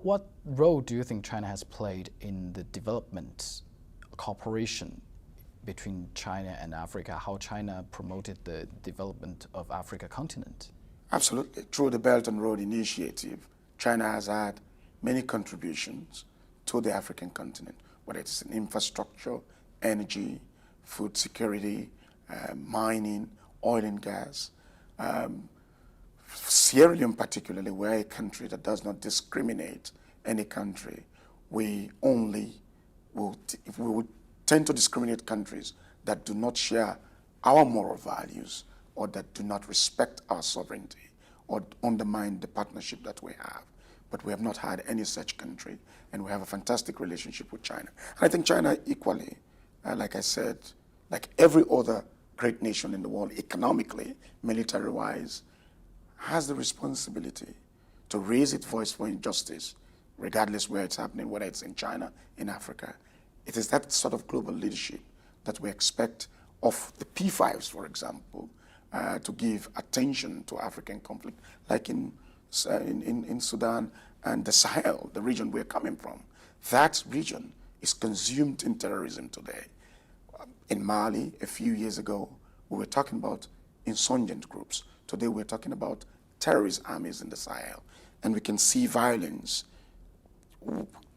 What role do you think China has played in the development cooperation between China and Africa, how China promoted the development of Africa continent? Absolutely. Through the Belt and Road Initiative, China has had many contributions to the African continent, whether it's in infrastructure, energy, food security, mining, oil and gas. Sierra Leone particularly, we're a country that does not discriminate any country. We will tend to discriminate countries that do not share our moral values or that do not respect our sovereignty or undermine the partnership that we have. But we have not had any such country, and we have a fantastic relationship with China. And I think China equally, like I said, like every other great nation in the world, economically, military-wise, has the responsibility to raise its voice for injustice, regardless where it's happening, whether it's in China, in Africa. It is that sort of global leadership that we expect of the P5s, for example, to give attention to African conflict, like in Sudan and the Sahel, the region we're coming from. That region is consumed in terrorism today. In Mali, a few years ago, we were talking about insurgent groups. Today, we're talking about terrorist armies in the Sahel. And we can see violence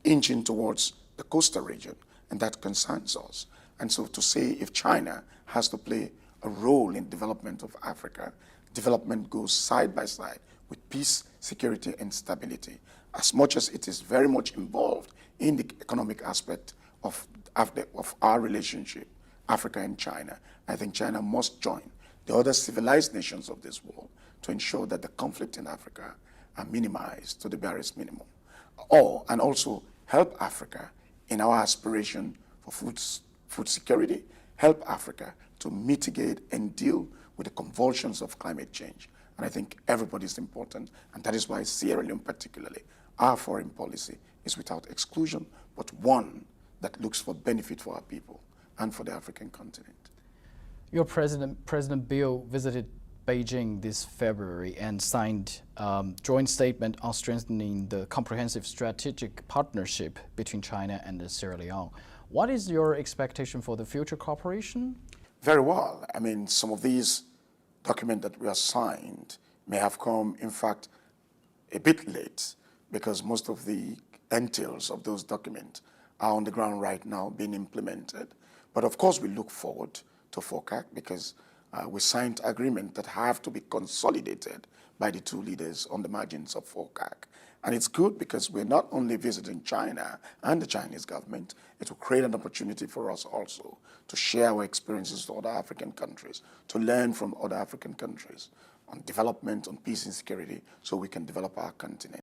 inching towards the coastal region, and that concerns us. And so to say if China has to play a role in development of Africa, development goes side by side with peace, security, and stability. As much as it is very much involved in the economic aspect of our relationship, Africa and China, I think China must join the other civilized nations of this world to ensure that the conflict in Africa are minimized to the barest minimum. And also help Africa in our aspiration for food security, help Africa to mitigate and deal with the convulsions of climate change. And I think everybody is important, and that is why Sierra Leone particularly, our foreign policy is without exclusion, but one that looks for benefit for our people and for the African continent. Your President Bill visited Beijing this February and signed a joint statement on strengthening the comprehensive strategic partnership between China and Sierra Leone. What is your expectation for the future cooperation? Very well. I mean, some of these documents that we have signed may have come, in fact, a bit late, because most of the entails of those documents are on the ground right now being implemented. But of course, we look forward to FOCAC because we signed agreements that have to be consolidated by the two leaders on the margins of FOCAC. And it's good because we're not only visiting China and the Chinese government, it will create an opportunity for us also to share our experiences to other African countries, to learn from other African countries on development, on peace and security, so we can develop our continent.